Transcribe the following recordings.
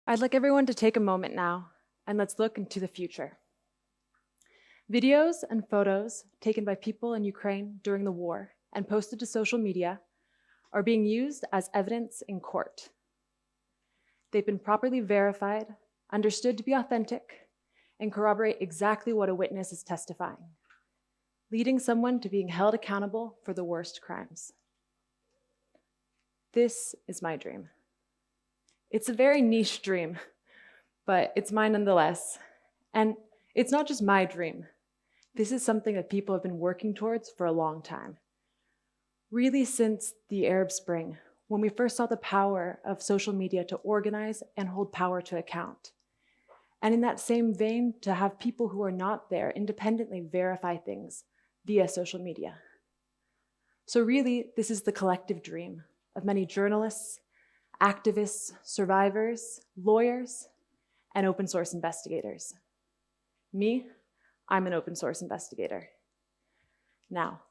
I'd like everyone to take a moment now and let's look into the future. Videos and photos taken by people in Ukraine during the war and posted to social media are being used as evidence in court. They've been properly verified, understood to be authentic, and corroborate exactly what a witness is testifying, leading someone to being held accountable for the worst crimes. This is my dream. It's a very niche dream, but it's mine nonetheless. And it's not just my dream. This is something that people have been working towards for a long time. Really since the Arab Spring, when we first saw the power of social media to organize and hold power to account. And in that same vein, to have people who are not there independently verify things via social media. So really, this is the collective dream of many journalists, activists, survivors, lawyers, and open source investigators. Me, I'm an open source investigator. Now,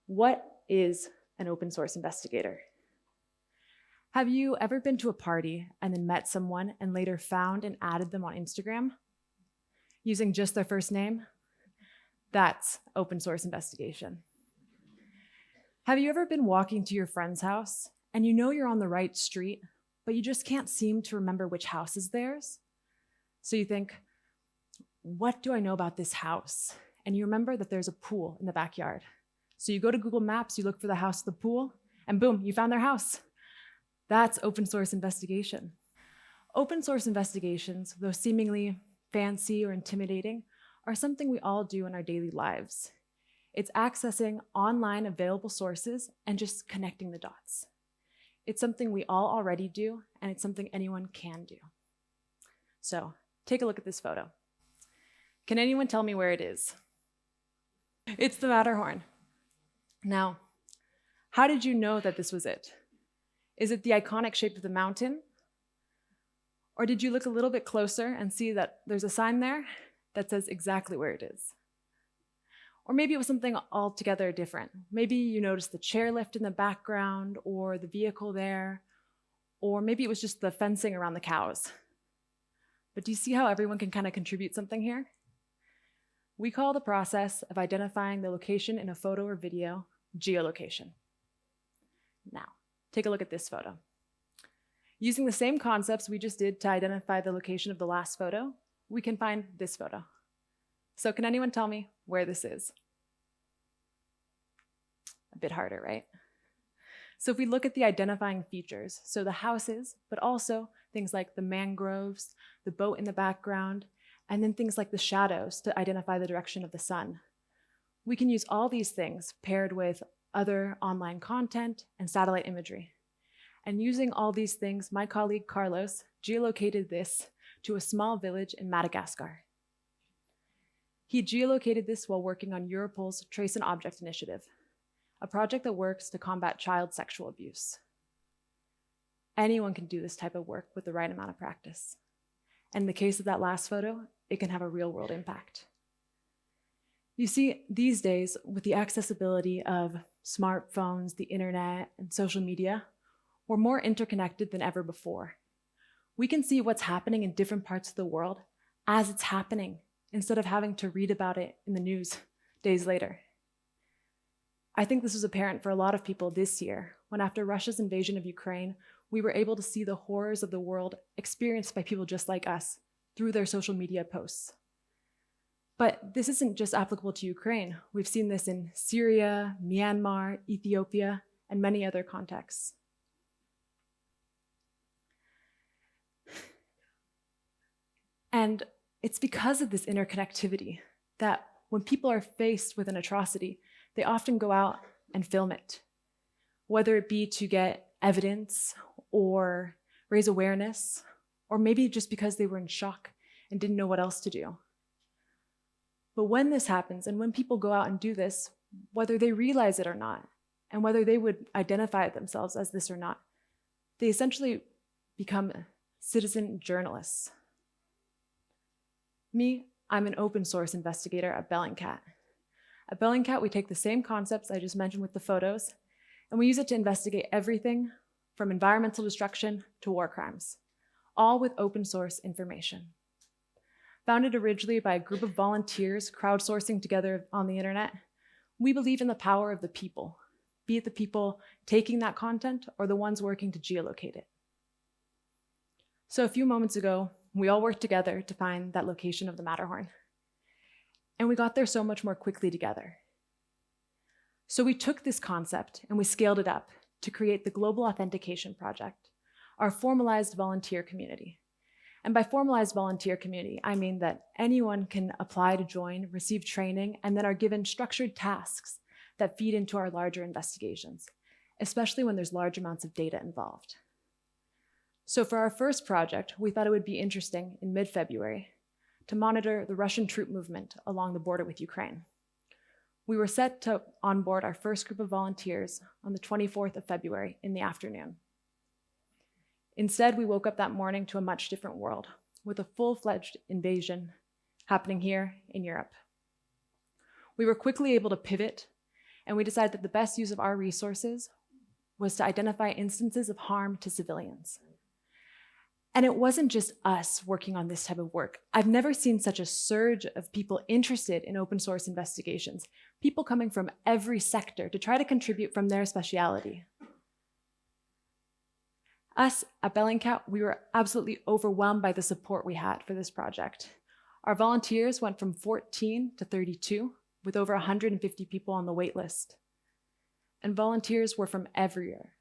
what is an open source investigator? Have you ever been to a party and then met someone and later found and added them on Instagram using just their first name? That's open source investigation. Have you ever been walking to your friend's house and you know you're on the right street, but you just can't seem to remember which house is theirs? So you think, what do I know about this house? And you remember that there's a pool in the backyard. So you go to Google Maps, you look for the house with the pool, and boom, you found their house. That's open source investigation. Open source investigations, though seemingly fancy or intimidating, are something we all do in our daily lives. It's accessing online available sources and just connecting the dots. It's something we all already do, and it's something anyone can do. So take a look at this photo. Can anyone tell me where it is? It's the Matterhorn. Now, how did you know that this was it? Is it the iconic shape of the mountain? Or did you look a little bit closer and see that there's a sign there that says exactly where it is? Or maybe it was something altogether different. Maybe you noticed the chairlift in the background or the vehicle there, or maybe it was just the fencing around the cows. But do you see how everyone can kind of contribute something here? We call the process of identifying the location in a photo or video geolocation. Now, take a look at this photo. Using the same concepts we just did to identify the location of the last photo, we can find this photo. So can anyone tell me where this is? A bit harder, right? So if we look at the identifying features, so the houses, but also things like the mangroves, the boat in the background, and then things like the shadows to identify the direction of the sun. We can use all these things paired with other online content and satellite imagery. And using all these things, my colleague Carlos geolocated this to a small village in Madagascar. He geolocated this while working on Europol's Trace and Object Initiative, a project that works to combat child sexual abuse. Anyone can do this type of work with the right amount of practice. And in the case of that last photo, it can have a real-world impact. You see, these days, with the accessibility of smartphones, the internet, and social media, we're more interconnected than ever before. We can see what's happening in different parts of the world as it's happening, instead of having to read about it in the news days later. I think this was apparent for a lot of people this year, when after Russia's invasion of Ukraine, we were able to see the horrors of the world experienced by people just like us through their social media posts. But this isn't just applicable to Ukraine. We've seen this in Syria, Myanmar, Ethiopia, and many other contexts. And it's because of this interconnectivity that when people are faced with an atrocity, they often go out and film it, whether it be to get evidence or raise awareness, or maybe just because they were in shock and didn't know what else to do. But when this happens, and when people go out and do this, whether they realize it or not, and whether they would identify themselves as this or not, they essentially become citizen journalists. Me, I'm an open source investigator at Bellingcat. At Bellingcat, we take the same concepts I just mentioned with the photos, and we use it to investigate everything from environmental destruction to war crimes, all with open source information. Founded originally by a group of volunteers crowdsourcing together on the internet, we believe in the power of the people, be it the people taking that content or the ones working to geolocate it. So a few moments ago, we all worked together to find that location of the Matterhorn. And we got there so much more quickly together. So we took this concept and we scaled it up to create the Global Authentication Project, our formalized volunteer community. And by formalized volunteer community, I mean that anyone can apply to join, receive training, and then are given structured tasks that feed into our larger investigations, especially when there's large amounts of data involved. So for our first project, we thought it would be interesting in mid-February to monitor the Russian troop movement along the border with Ukraine. We were set to onboard our first group of volunteers on the 24th of February in the afternoon. Instead, we woke up that morning to a much different world, with a full-fledged invasion happening here in Europe. We were quickly able to pivot, and we decided that the best use of our resources was to identify instances of harm to civilians. And it wasn't just us working on this type of work. I've never seen such a surge of people interested in open source investigations, people coming from every sector to try to contribute from their speciality. Us at Bellingcat, we were absolutely overwhelmed by the support we had for this project. Our volunteers went from 14 to 32, with over 150 people on the wait list. And volunteers were from everywhere,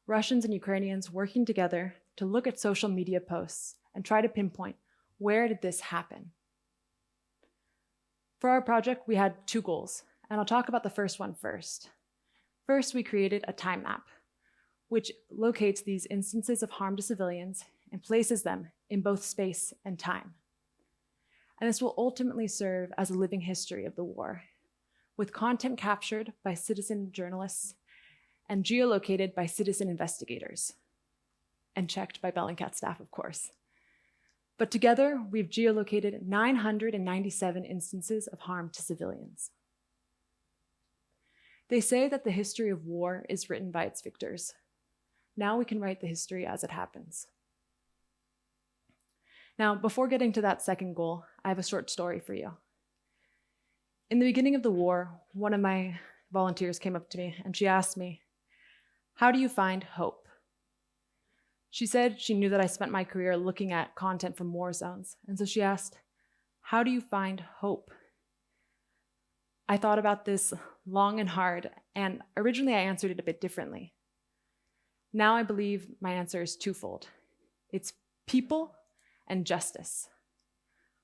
Russians and Ukrainians working together to look at social media posts and try to pinpoint, where did this happen? For our project, we had two goals, and I'll talk about the first one first. First, we created a time map, which locates these instances of harm to civilians and places them in both space and time. And this will ultimately serve as a living history of the war, with content captured by citizen journalists and geolocated by citizen investigators, and checked by Bellingcat staff, of course. But together, we've geolocated 997 instances of harm to civilians. They say that the history of war is written by its victors. Now we can write the history as it happens. Now, before getting to that second goal, I have a short story for you. In the beginning of the war, one of my volunteers came up to me and she asked me, "How do you find hope?" She said she knew that I spent my career looking at content from war zones, and so she asked, "How do you find hope?" I thought about this long and hard, and originally I answered it a bit differently. Now I believe my answer is twofold. It's people and justice.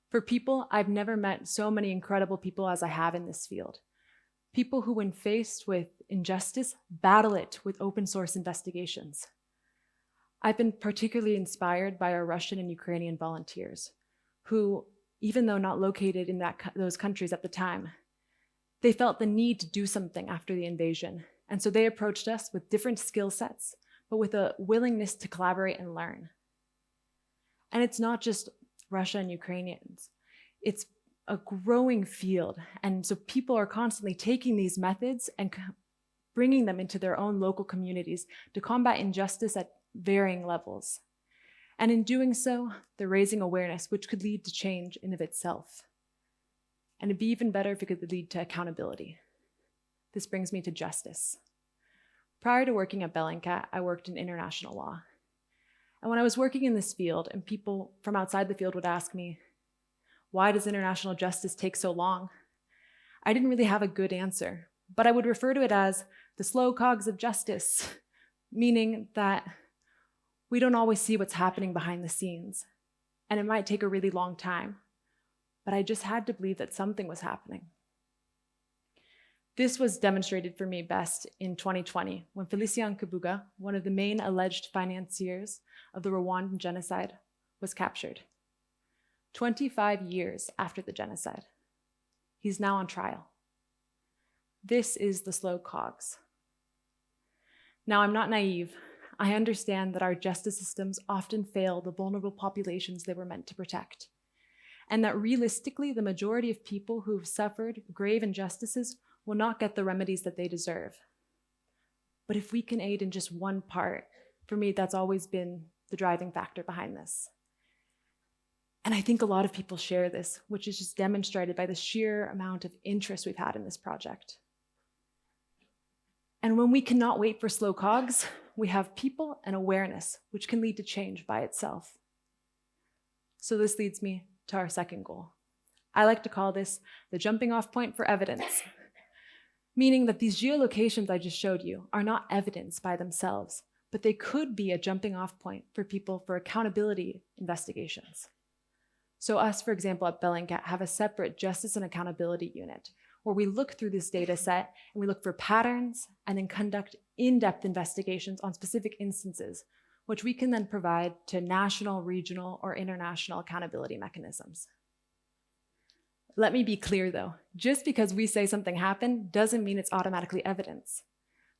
For people, I've never met so many incredible people as I have in this field. People who, when faced with injustice, battle it with open source investigations. I've been particularly inspired by our Russian and Ukrainian volunteers, who, even though not located in those countries at the time, they felt the need to do something after the invasion. And so they approached us with different skill sets, but with a willingness to collaborate and learn. And it's not just Russia and Ukrainians. It's a growing field. And so people are constantly taking these methods and bringing them into their own local communities to combat injustice at varying levels. And in doing so, they're raising awareness, which could lead to change in of itself. And it'd be even better if it could lead to accountability. This brings me to justice. Prior to working at Bellingcat, I worked in international law. And when I was working in this field and people from outside the field would ask me, "Why does international justice take so long?" I didn't really have a good answer, but I would refer to it as the slow cogs of justice, meaning that we don't always see what's happening behind the scenes, and it might take a really long time, but I just had to believe that something was happening. This was demonstrated for me best in 2020, when Felician Kabuga, one of the main alleged financiers of the Rwandan genocide, was captured. 25 years after the genocide. He's now on trial. This is the slow cogs. Now, I'm not naive. I understand that our justice systems often fail the vulnerable populations they were meant to protect, and that realistically, the majority of people who've suffered grave injustices will not get the remedies that they deserve. But if we can aid in just one part, for me, that's always been the driving factor behind this. And I think a lot of people share this, which is just demonstrated by the sheer amount of interest we've had in this project. And when we cannot wait for slow cogs, we have people and awareness, which can lead to change by itself. So this leads me to our second goal. I like to call this the jumping off point for evidence, meaning that these geolocations I just showed you are not evidence by themselves, but they could be a jumping off point for people for accountability investigations. So us, for example, at Bellingcat have a separate justice and accountability unit where we look through this data set and we look for patterns and then conduct in-depth investigations on specific instances, which we can then provide to national, regional, or international accountability mechanisms. Let me be clear though, just because we say something happened doesn't mean it's automatically evidence.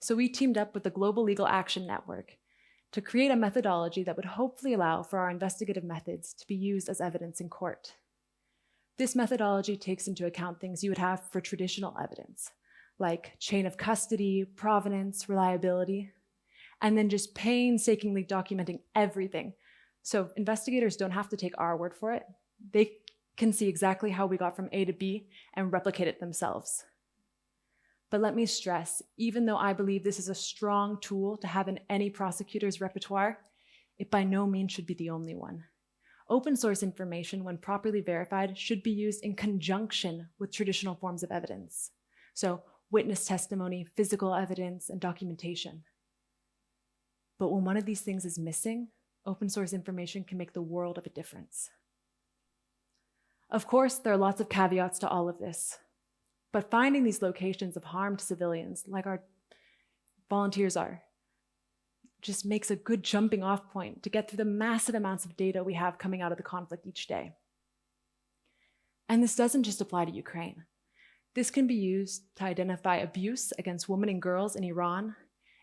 So we teamed up with the Global Legal Action Network to create a methodology that would hopefully allow for our investigative methods to be used as evidence in court. This methodology takes into account things you would have for traditional evidence, like chain of custody, provenance, reliability, and then just painstakingly documenting everything. So investigators don't have to take our word for it. They can see exactly how we got from A to B and replicate it themselves. But let me stress, even though I believe this is a strong tool to have in any prosecutor's repertoire, it by no means should be the only one. Open source information, when properly verified, should be used in conjunction with traditional forms of evidence. So witness testimony, physical evidence, and documentation. But when one of these things is missing, open source information can make the world of a difference. Of course, there are lots of caveats to all of this, but finding these locations of harmed civilians, like our volunteers are, just makes a good jumping off point to get through the massive amounts of data we have coming out of the conflict each day. And this doesn't just apply to Ukraine. This can be used to identify abuse against women and girls in Iran,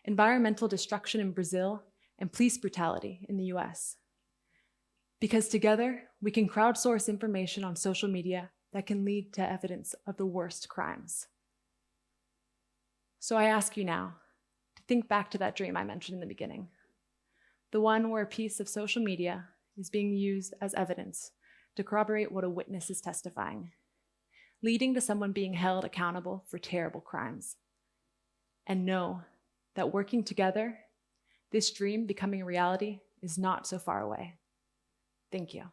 environmental destruction in Brazil, and police brutality in the US. Because together, we can crowdsource information on social media that can lead to evidence of the worst crimes. So I ask you now to think back to that dream I mentioned in the beginning, the one where a piece of social media is being used as evidence to corroborate what a witness is testifying, leading to someone being held accountable for terrible crimes. And know that working together, this dream becoming a reality is not so far away. Thank you.